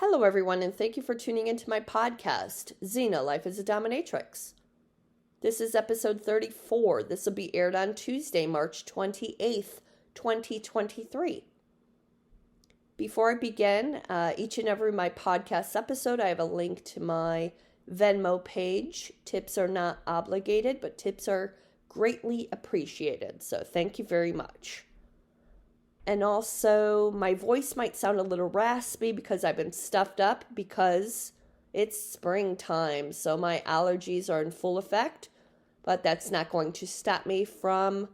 Hello, everyone, and thank you for tuning into my podcast, Xena, Life as a Dominatrix. This is episode 34. This will be aired on Tuesday, March 28th, 2023. Before I begin, each and every my podcast episode, I have a link to my Venmo page. Tips are not obligated, but tips are greatly appreciated. So thank you very much. And also, my voice might sound a little raspy because I've been stuffed up because it's springtime. So my allergies are in full effect, but that's not going to stop me from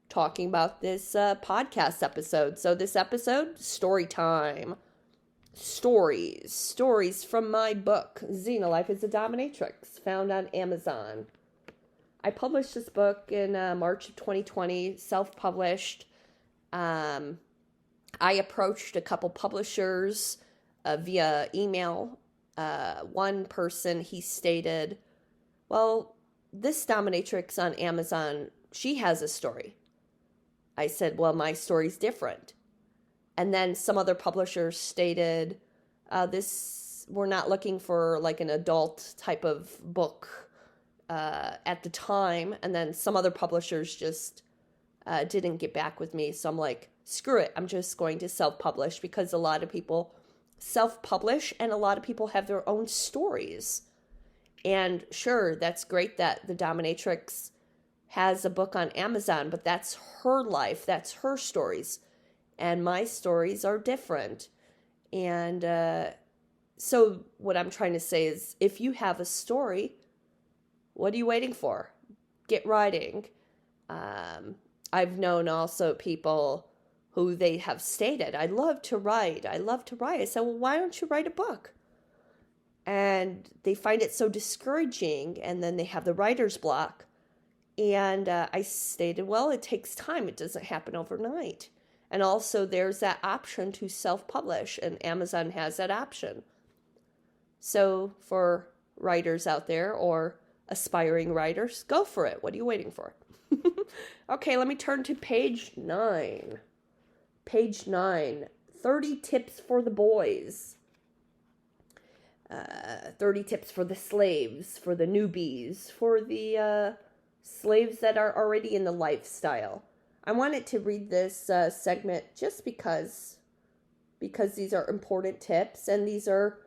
talking about this podcast episode. So this episode, Storytime. Stories from my book, Xena, Life as a Dominatrix, found on Amazon. I published this book in March of 2020, self-published. I approached a couple publishers via email. One person, he stated, well, this dominatrix on Amazon, she has a story. I said, well, my story's different. And then some other publishers stated, we're not looking for like an adult type of book at the time. And then some other publishers just didn't get back with me. So I'm like, screw it. I'm just going to self-publish because a lot of people self-publish and a lot of people have their own stories. And sure, that's great that the dominatrix has a book on Amazon, but that's her life. That's her stories. And my stories are different. And so what I'm trying to say is if you have a story, what are you waiting for? Get writing. I've known also people who they have stated, I love to write. I said, well, why don't you write a book? And they find it so discouraging, and then they have the writer's block. And I stated, well, it takes time. It doesn't happen overnight. And also there's that option to self-publish, and Amazon has that option. So for writers out there or aspiring writers, go for it. What are you waiting for? Okay, let me turn to page 9. Page 9, 30 tips for the boys. 30 tips for the slaves, for the newbies, for the slaves that are already in the lifestyle. I wanted to read this segment just because these are important tips, and these are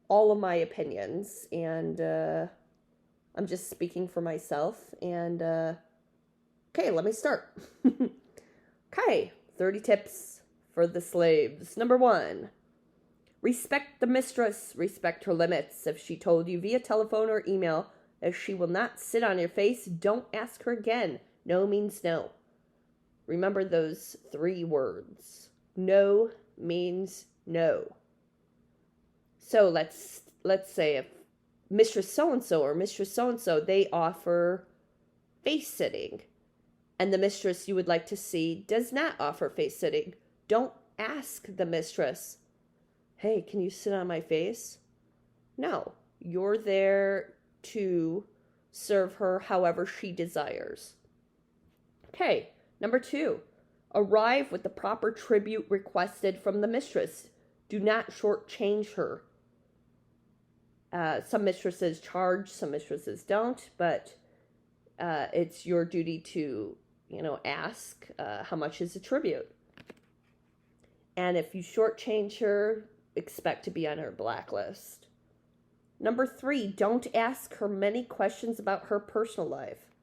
all of my opinions, and I'm just speaking for myself, and okay, let me start. Okay, 30 tips for the slaves. Number 1, respect the mistress. Respect her limits. If she told you via telephone or email that she will not sit on your face, don't ask her again. No means no. Remember those 3 words. No means no. So let's say if Mistress so-and-so or Mistress so-and-so, they offer face sitting, and the mistress you would like to see does not offer face sitting, don't ask the mistress, hey, can you sit on my face? No, you're there to serve her however she desires. Okay, number 2, arrive with the proper tribute requested from the mistress. Do not shortchange her. Some mistresses charge, some mistresses don't, but it's your duty to, ask how much is the tribute. And if you shortchange her, expect to be on her blacklist. Number 3, don't ask her many questions about her personal life.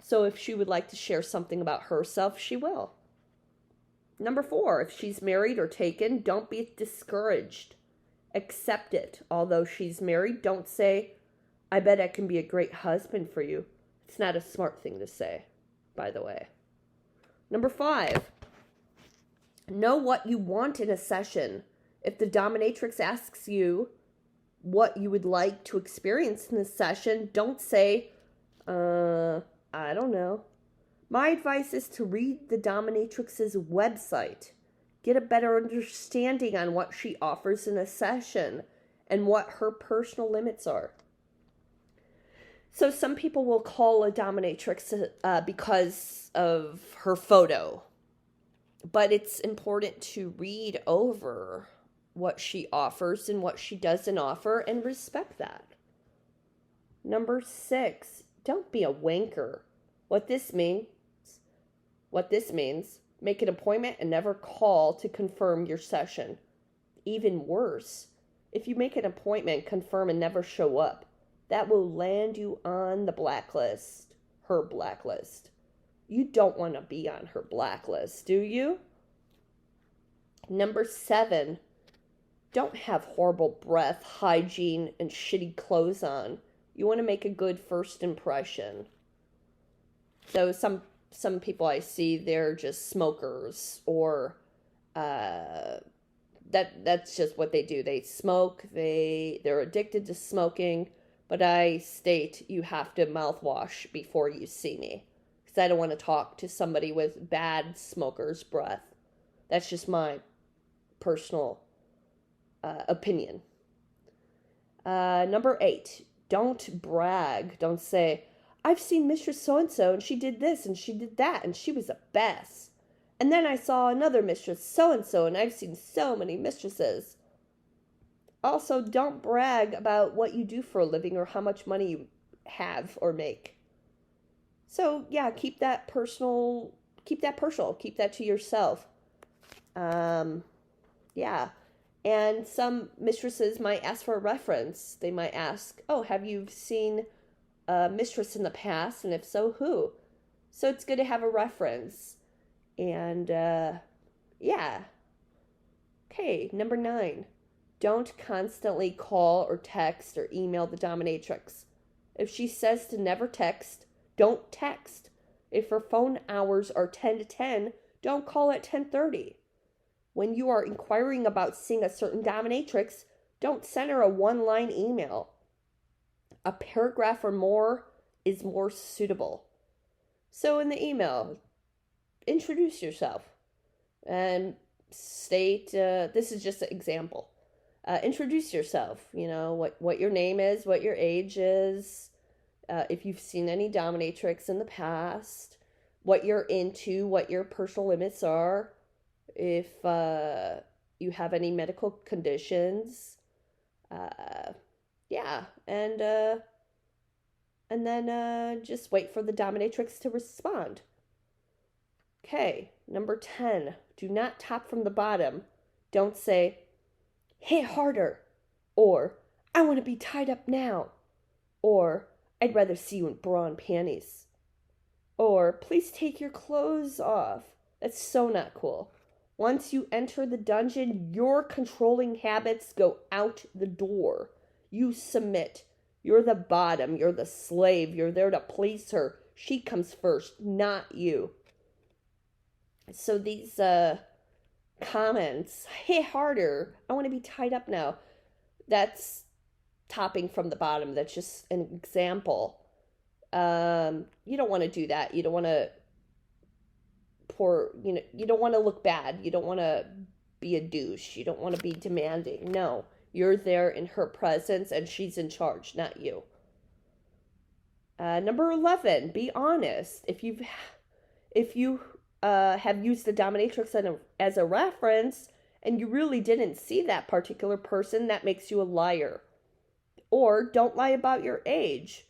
So if she would like to share something about herself, she will. Number 4, if she's married or taken, don't be discouraged. Accept it. Although she's married, don't say, I bet I can be a great husband for you. It's not a smart thing to say, by the way. Number 5, know what you want in a session. If the dominatrix asks you what you would like to experience in this session, don't say, I don't know. My advice is to read the dominatrix's website. Get a better understanding on what she offers in a session and what her personal limits are. So some people will call a dominatrix because of her photo. But it's important to read over what she offers and what she doesn't offer, and respect that. Number 6, don't be a wanker. What this means, make an appointment and never call to confirm your session. Even worse, if you make an appointment, confirm, and never show up, that will land you on the blacklist, her blacklist. You don't want to be on her blacklist, do you? Number 7, don't have horrible breath, hygiene, and shitty clothes on. You want to make a good first impression. So some people I see, they're just smokers, or that's just what they do. They smoke, they're addicted to smoking, but I state you have to mouthwash before you see me, because I don't want to talk to somebody with bad smoker's breath. That's just my personal opinion. Number 8, don't brag. Don't say, I've seen Mistress so-and-so, and she did this, and she did that, and she was the best. And then I saw another Mistress so-and-so, and I've seen so many mistresses. Also, don't brag about what you do for a living or how much money you have or make. So, yeah, keep that personal, keep that to yourself. Yeah. And some mistresses might ask for a reference. They might ask, oh, have you seen a mistress in the past? And if so, who? So it's good to have a reference. And, yeah. Okay, number 9. Don't constantly call or text or email the dominatrix. If she says to never text, don't text. If her phone hours are 10 to 10, don't call at 10:30. When you are inquiring about seeing a certain dominatrix, don't send her a one-line email. A paragraph or more is more suitable. So in the email, introduce yourself and state, this is just an example. Introduce yourself, what your name is, what your age is, if you've seen any dominatrix in the past, what you're into, what your personal limits are, if you have any medical conditions, yeah, and then just wait for the dominatrix to respond. Okay, number 10, do not top from the bottom. Don't say, hit harder, or I want to be tied up now, or I'd rather see you in bra and panties, or please take your clothes off. That's so not cool. Once you enter the dungeon, your controlling habits go out the door. You submit. You're the bottom. You're the slave. You're there to please her. She comes first, not you. So these comments, hit harder, I want to be tied up now, that's topping from the bottom. That's just an example. You don't want to do that. You don't want to you don't want to look bad. You don't want to be a douche. You don't want to be demanding. No, you're there in her presence and she's in charge, not you. Number 11, be honest. If you have used the dominatrix as a reference and you really didn't see that particular person, that makes you a liar. Or don't lie about your age.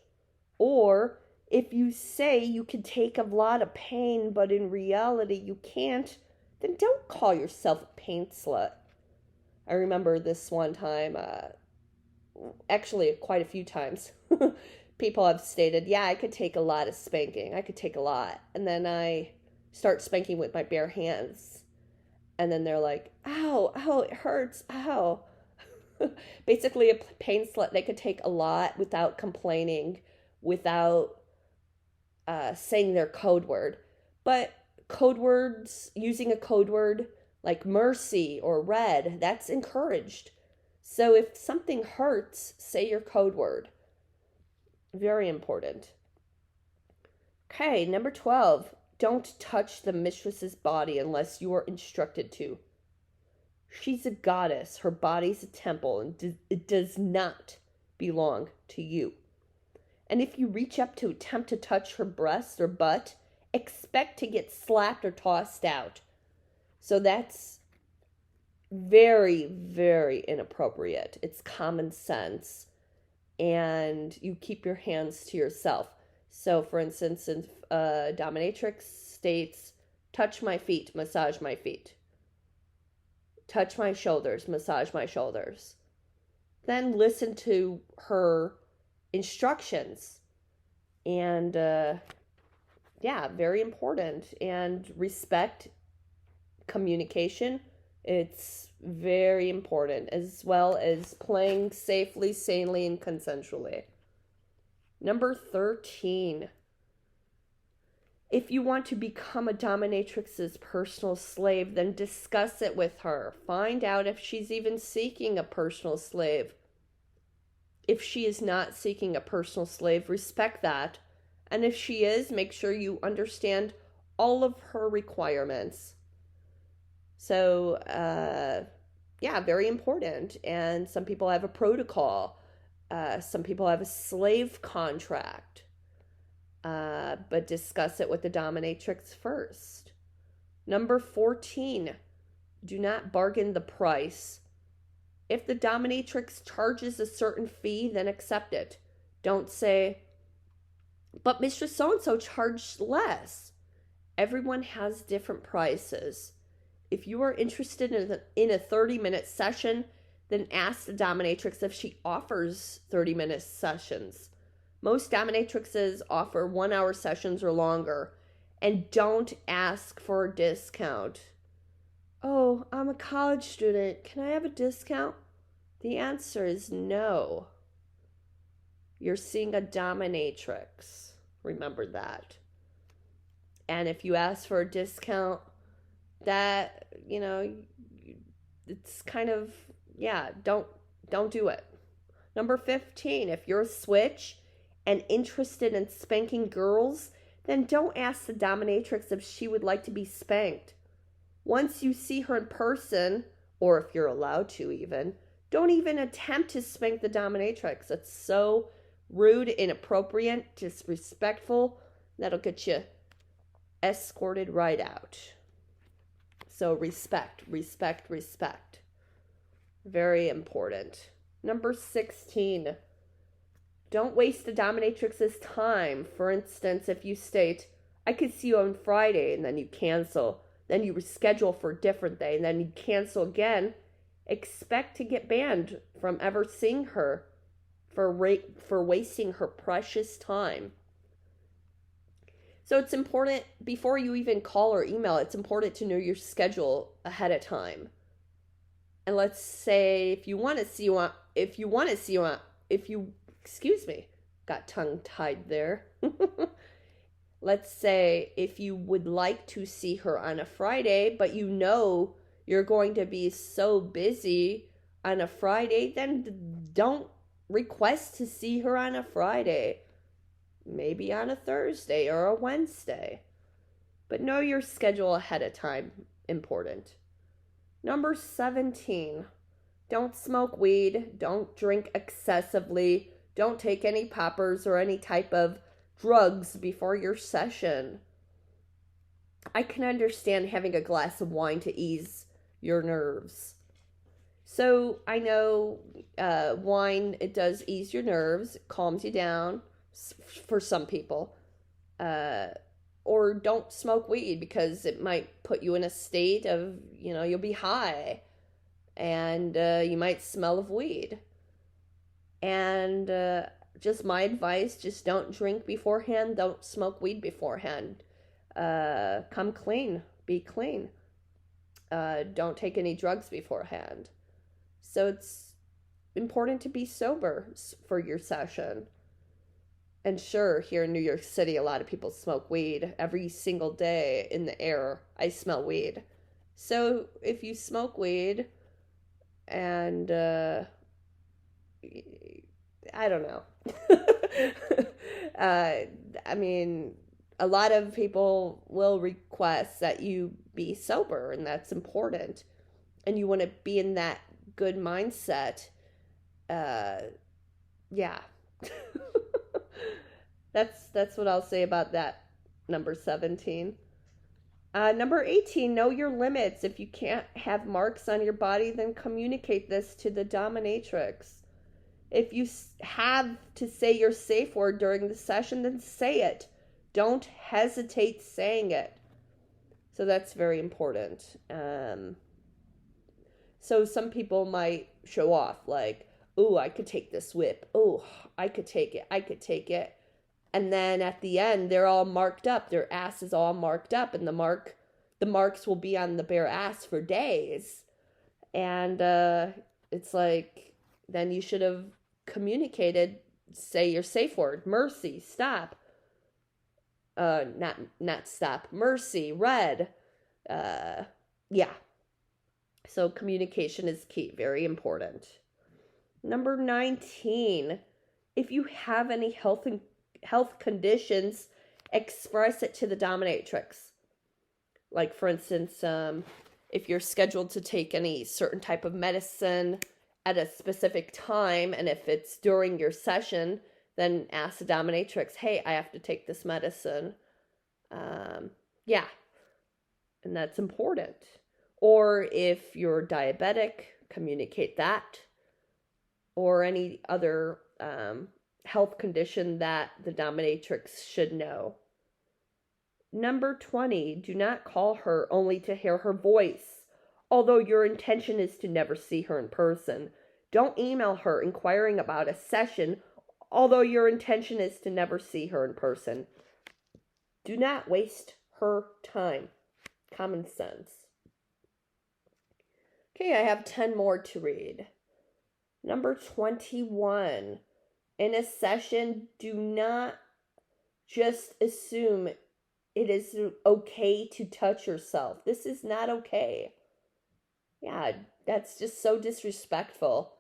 Or if you say you can take a lot of pain, but in reality you can't, then don't call yourself a pain slut. I remember this one time, actually quite a few times, people have stated, yeah, I could take a lot of spanking. I could take a lot. And then I start spanking with my bare hands. And then they're like, ow, it hurts, ow. Basically, a pain slut, they could take a lot without complaining, without saying their code word. But code words, using a code word like mercy or red, that's encouraged. So if something hurts, say your code word. Very important. Okay, number 12. Don't touch the mistress's body unless you are instructed to. She's a goddess. Her body's a temple, and it does not belong to you. And if you reach up to attempt to touch her breast or butt, expect to get slapped or tossed out. So that's very, very inappropriate. It's common sense, and you keep your hands to yourself. So, for instance, if dominatrix states, touch my feet, massage my feet, touch my shoulders, massage my shoulders, then listen to her instructions. And yeah, very important. And respect communication. It's very important, as well as playing safely, sanely, and consensually. Number 13. If you want to become a dominatrix's personal slave, then discuss it with her. Find out if she's even seeking a personal slave. If she is not seeking a personal slave, respect that. And if she is, make sure you understand all of her requirements. So, yeah, very important. And some people have a protocol. Some people have a slave contract. But discuss it with the dominatrix first. Number 14, do not bargain the price. If the dominatrix charges a certain fee, then accept it. Don't say, but Mistress So-and-so charged less. Everyone has different prices. If you are interested in a 30-minute session, then ask the dominatrix if she offers 30-minute sessions. Most dominatrixes offer 1-hour sessions or longer. And don't ask for a discount. Oh, I'm a college student. Can I have a discount? The answer is no. You're seeing a dominatrix. Remember that. And if you ask for a discount, that, it's kind of, yeah, don't do it. Number 15, if you're a switch and interested in spanking girls, then don't ask the dominatrix if she would like to be spanked. Once you see her in person, or if you're allowed to even, don't even attempt to spank the dominatrix. It's so rude, inappropriate, disrespectful. That'll get you escorted right out. So respect, respect, respect. Very important. Number 16. Don't waste the dominatrix's time. For instance, if you state, I could see you on Friday, and then you cancel. Then you reschedule for a different day, and then you cancel again. Expect to get banned from ever seeing her for wasting her precious time. So it's important, before you even call or email, it's important to know your schedule ahead of time. And let's say excuse me, got tongue-tied there. Let's say if you would like to see her on a Friday, but you know you're going to be so busy on a Friday, then don't request to see her on a Friday. Maybe on a Thursday or a Wednesday. But know your schedule ahead of time. Important. Number 17. Don't smoke weed. Don't drink excessively. Don't take any poppers or any type of drugs before your session. I can understand having a glass of wine to ease your nerves. So I know wine, it does ease your nerves, it calms you down for some people. Or don't smoke weed because it might put you in a state of, you'll be high and you might smell of weed. And just my advice, just don't drink beforehand, don't smoke weed beforehand. Come clean, be clean. Don't take any drugs beforehand. So it's important to be sober for your session. And sure, here in New York City, a lot of people smoke weed. Every single day in the air, I smell weed. So if you smoke weed and, I don't know. I mean, a lot of people will request that you be sober, and that's important. And you want to be in that good mindset. Yeah. That's what I'll say about that, number 17. Number 18, know your limits. If you can't have marks on your body, then communicate this to the dominatrix. If you have to say your safe word during the session, then say it. Don't hesitate saying it. So that's very important. So some people might show off like, "Oh, I could take this whip. Oh, I could take it. I could take it." And then at the end, they're all marked up. Their ass is all marked up, and the marks will be on the bare ass for days. And it's like, then you should have communicated, say your safe word, mercy, stop. Not stop, mercy, red. Yeah. So communication is key, very important. Number 19, if you have any health conditions, express it to the dominatrix. Like, for instance, if you're scheduled to take any certain type of medicine at a specific time, and if it's during your session, then ask the dominatrix, "Hey, I have to take this medicine." Yeah, and that's important. Or if you're diabetic, communicate that. Or any other health condition that the dominatrix should know. Number 20, do not call her only to hear her voice, although your intention is to never see her in person. Don't email her inquiring about a session, although your intention is to never see her in person. Do not waste her time. Common sense. Okay, I have 10 more to read. Number 21. In a session, do not just assume it is okay to touch yourself. This is not okay. Yeah, that's just so disrespectful.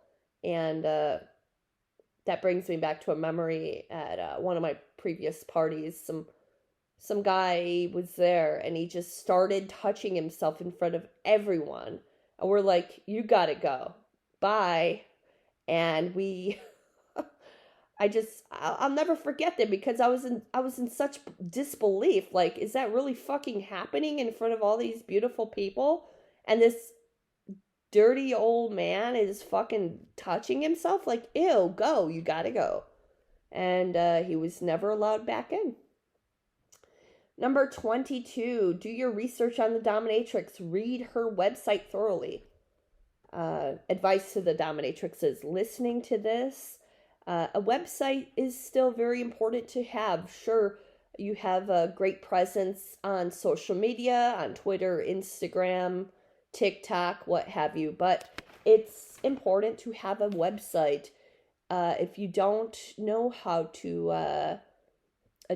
And that brings me back to a memory at one of my previous parties. Some guy was there, and he just started touching himself in front of everyone. And we're like, "You gotta go. Bye." And I'll never forget that, because I was in such disbelief. Like, is that really fucking happening in front of all these beautiful people? And this dirty old man is fucking touching himself? Like, ew, go, you gotta go. And he was never allowed back in. Number 22, do your research on the dominatrix. Read her website thoroughly. Advice to the dominatrix is listening to this. A website is still very important to have. Sure, you have a great presence on social media, on Twitter, Instagram, TikTok, what have you, but it's important to have a website. If you don't know how to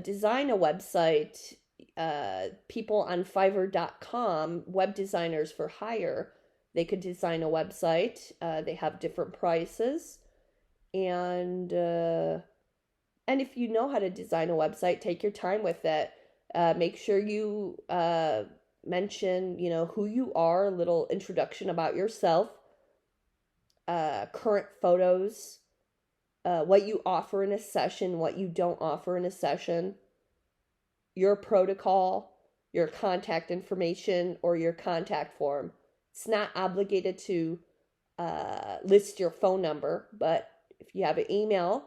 design a website, people on Fiverr.com, web designers for hire, they could design a website. They have different prices. And if you know how to design a website, take your time with it. Make sure you mention, who you are, a little introduction about yourself, current photos, what you offer in a session, what you don't offer in a session, your protocol, your contact information, or your contact form. It's not obligated to list your phone number, but if you have an email,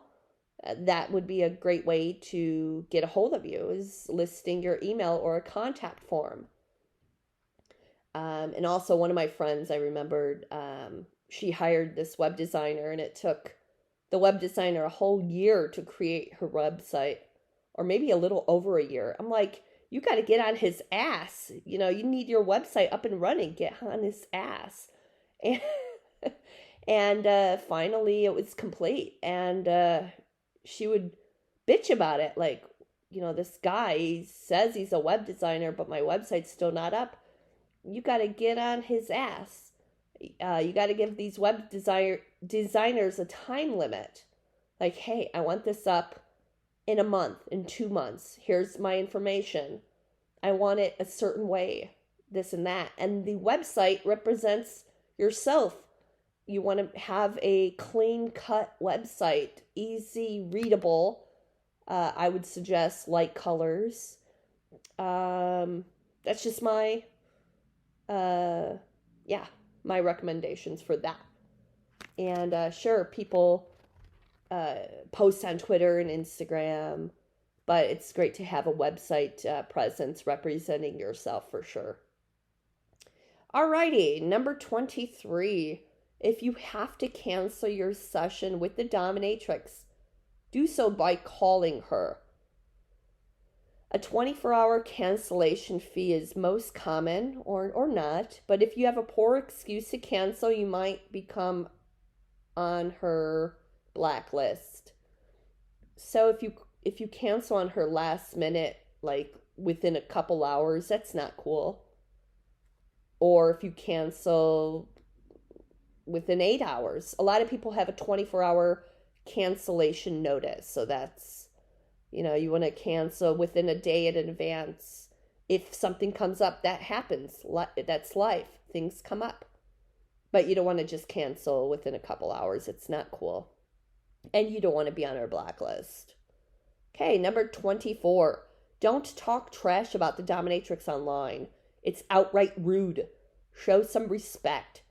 that would be a great way to get a hold of you, is listing your email or a contact form. And also, one of my friends, I remembered, she hired this web designer, and it took the web designer a whole year to create her website, or maybe a little over a year. I'm like, you got to get on his ass. You need your website up and running. Get on his ass. And finally it was complete. And she would bitch about it. Like, this guy says he's a web designer, but my website's still not up. You got to get on his ass. You got to give these web designers a time limit. Like, hey, I want this up in a month, in 2 months. Here's my information. I want it a certain way, this and that. And the website represents yourself. You want to have a clean-cut website, easy readable. I would suggest light colors. that's just my, my recommendations for that. And sure, people post on Twitter and Instagram, but it's great to have a website presence representing yourself for sure. Alrighty, number 23. If you have to cancel your session with the dominatrix, do so by calling her. A 24-hour cancellation fee is most common, or not, but if you have a poor excuse to cancel, you might become on her blacklist. So if you cancel on her last minute, like within a couple hours, that's not cool. Or if you cancel within 8 hours. A lot of people have a 24-hour cancellation notice. So that's, you want to cancel within a day in advance. If something comes up, that happens. That's life. Things come up. But you don't want to just cancel within a couple hours. It's not cool. And you don't want to be on our blacklist. Okay, number 24. Don't talk trash about the dominatrix online. It's outright rude. Show some respect.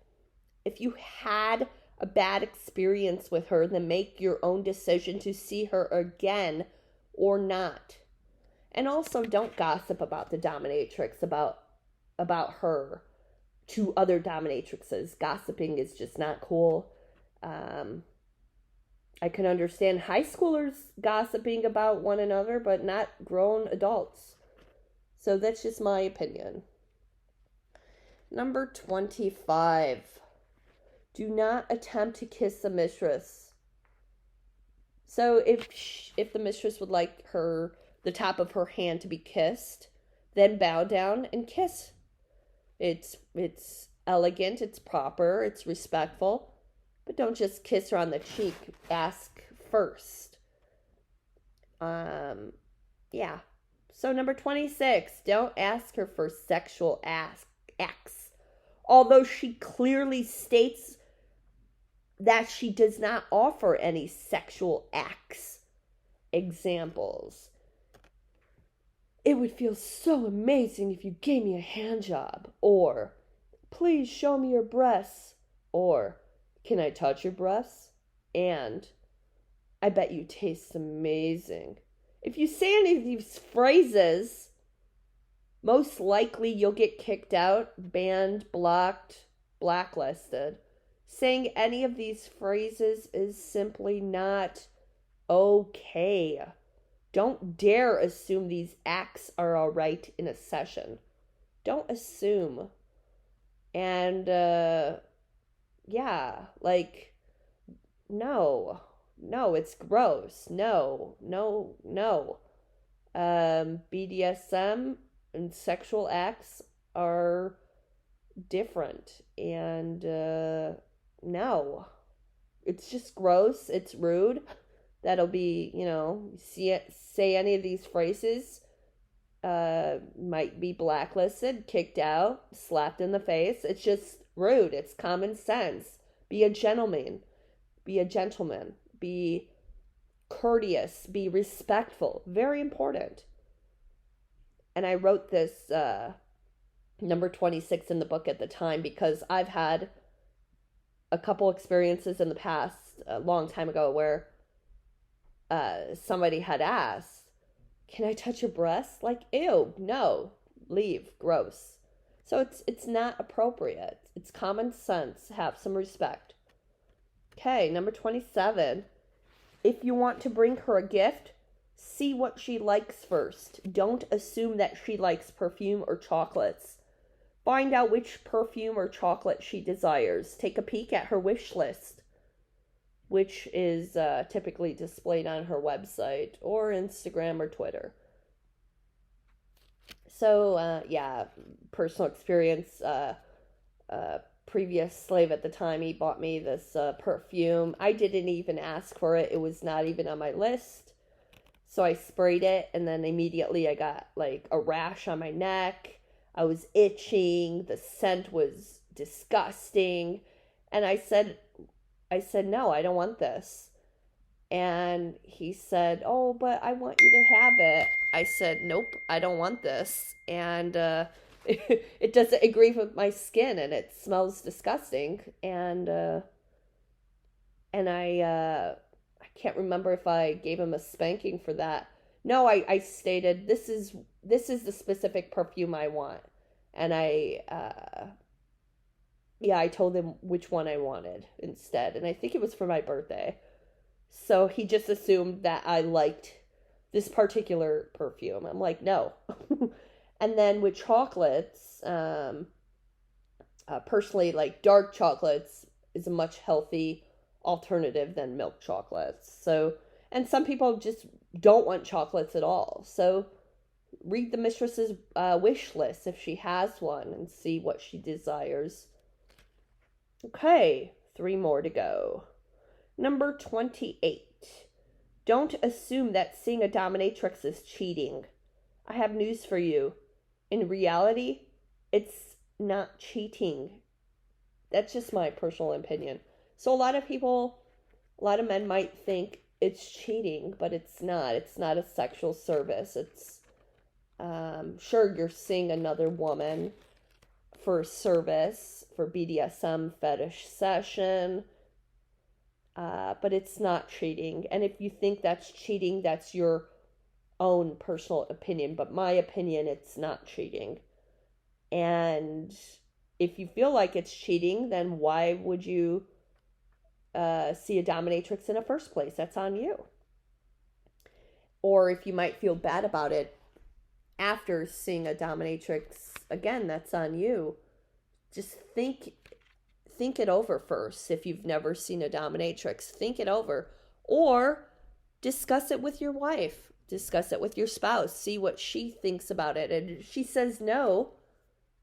If you had a bad experience with her, then make your own decision to see her again or not. And also, don't gossip about the dominatrix, about her to other dominatrixes. Gossiping is just not cool. I can understand high schoolers gossiping about one another, but not grown adults. So that's just my opinion. Number 25. Do not attempt to kiss the mistress. So if the mistress would like the top of her hand to be kissed, then bow down and kiss. It's elegant, it's proper, it's respectful, but don't just kiss her on the cheek. Ask first. So number 26, don't ask her for sexual acts. Although she clearly states that she does not offer any sexual acts. Examples. It would feel so amazing if you gave me a hand job. Or, please show me your breasts. Or, can I touch your breasts? And, I bet you taste amazing. If you say any of these phrases, most likely you'll get kicked out, banned, blocked, blacklisted. Saying any of these phrases is simply not okay. Don't dare assume these acts are all right in a session. Don't assume. And, no, it's gross. No. BDSM and sexual acts are different. And, no. It's just gross. It's rude. That'll be, say any of these phrases, might be blacklisted, kicked out, slapped in the face. It's just rude. It's common sense. Be a gentleman. Be courteous. Be respectful. Very important. And I wrote this number 26 in the book at the time because I've had a couple experiences in the past, a long time ago, where somebody had asked, can I touch your breasts? Like, ew, no, leave, gross. So it's not appropriate. It's common sense. Have some respect. Okay, number 27. If you want to bring her a gift, see what she likes first. Don't assume that she likes perfume or chocolates. Find out which perfume or chocolate she desires. Take a peek at her wish list, which is typically displayed on her website or Instagram or Twitter. So, personal experience. Previous slave at the time, he bought me this perfume. I didn't even ask for it. It was not even on my list. So I sprayed it, and then immediately I got like a rash on my neck. I was itching. The scent was disgusting. And I said, no, I don't want this. And he said, oh, but I want you to have it. I said, nope, I don't want this. And it doesn't agree with my skin and it smells disgusting. And I can't remember if I gave him a spanking for that. No, I stated this is the specific perfume I want. And I told him which one I wanted instead. And I think it was for my birthday. So he just assumed that I liked this particular perfume. I'm like, no. And then with chocolates, personally, like dark chocolates is a much healthy alternative than milk chocolates. So, and some people just don't want chocolates at all. So read the mistress's wish list if she has one and see what she desires. Okay, 3 more to go. Number 28. Don't assume that seeing a dominatrix is cheating. I have news for you. In reality, it's not cheating. That's just my personal opinion. So a lot of men might think it's cheating, but it's not. It's not a sexual service. It's, sure, you're seeing another woman for service, for BDSM fetish session, but it's not cheating. And if you think that's cheating, that's your own personal opinion. But my opinion, it's not cheating. And if you feel like it's cheating, then why would you see a dominatrix in the first place? That's on you. Or if you might feel bad about it after seeing a dominatrix, again, that's on you. Just think it over first. If you've never seen a dominatrix, think it over. Or discuss it with your wife. Discuss it with your spouse. See what she thinks about it. And if she says no,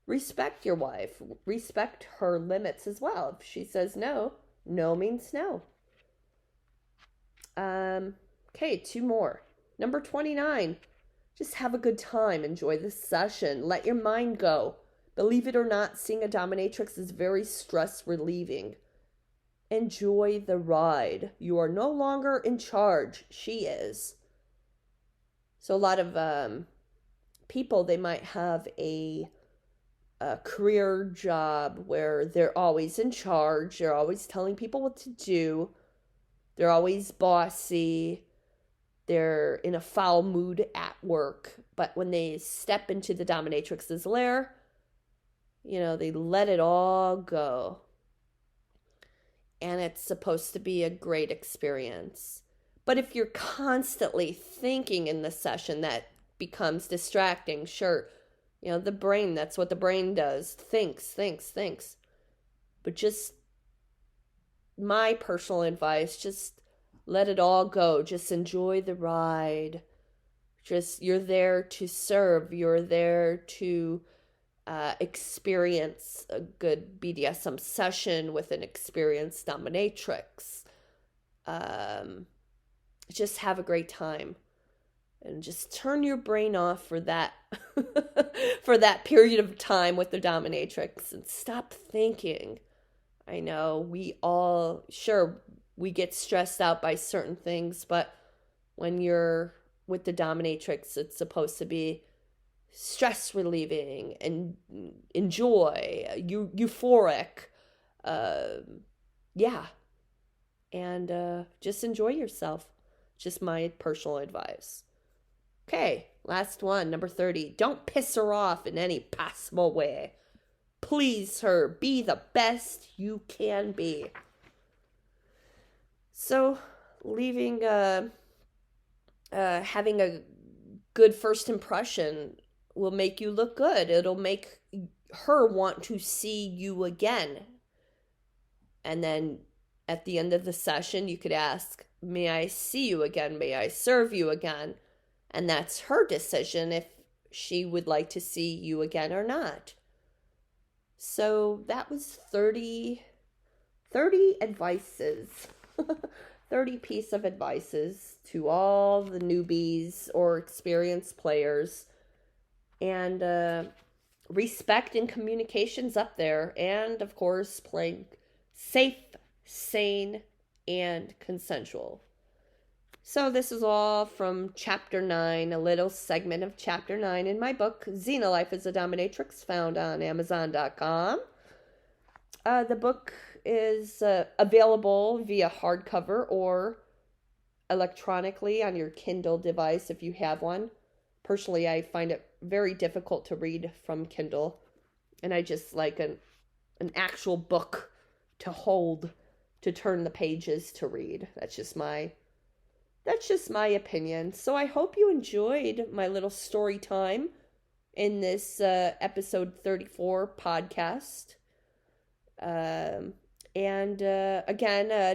respect your wife. Respect her limits as well. If she says no, no means no. Okay, 2 more. Number 29. Just have a good time. Enjoy the session. Let your mind go. Believe it or not, seeing a dominatrix is very stress relieving. Enjoy the ride. You are no longer in charge. She is. So a lot of people, they might have a career job where they're always in charge. They're always telling people what to do. They're always bossy. They're in a foul mood at work. But when they step into the dominatrix's lair, they let it all go. And it's supposed to be a great experience. But if you're constantly thinking in the session, that becomes distracting. Sure, the brain, that's what the brain does. Thinks. But just my personal advice, just let it all go. Just enjoy the ride. You're there to serve. You're there to experience a good BDSM session with an experienced dominatrix. Just have a great time. And just turn your brain off for that for that period of time with the dominatrix and stop thinking. I know we get stressed out by certain things, but when you're with the dominatrix, it's supposed to be stress relieving and enjoy, euphoric. Yeah. And just enjoy yourself. Just my personal advice. Okay, last one, number 30. Don't piss her off in any possible way. Please her. Be the best you can be. So, having a good first impression will make you look good. It'll make her want to see you again. And then at the end of the session, you could ask, may I see you again? May I serve you again? And that's her decision if she would like to see you again or not. So that was 30 advices. 30 piece of advices to all the newbies or experienced players. And respect and communication's up there. And, of course, playing safe, sane, and consensual. So this is all from Chapter 9, a little segment of Chapter 9 in my book, Xena Life as a Dominatrix, found on Amazon.com. The book is available via hardcover or electronically on your Kindle device if you have one. Personally, I find it very difficult to read from Kindle, and I just like an actual book to hold, to turn the pages to read. That's just my opinion. So I hope you enjoyed my little story time in this episode 34 podcast. Again,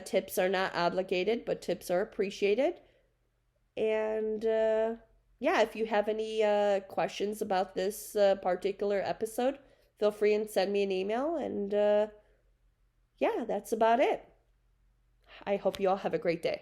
tips are not obligated, but tips are appreciated. And yeah, if you have any questions about this particular episode, feel free and send me an email. And yeah, that's about it. I hope you all have a great day.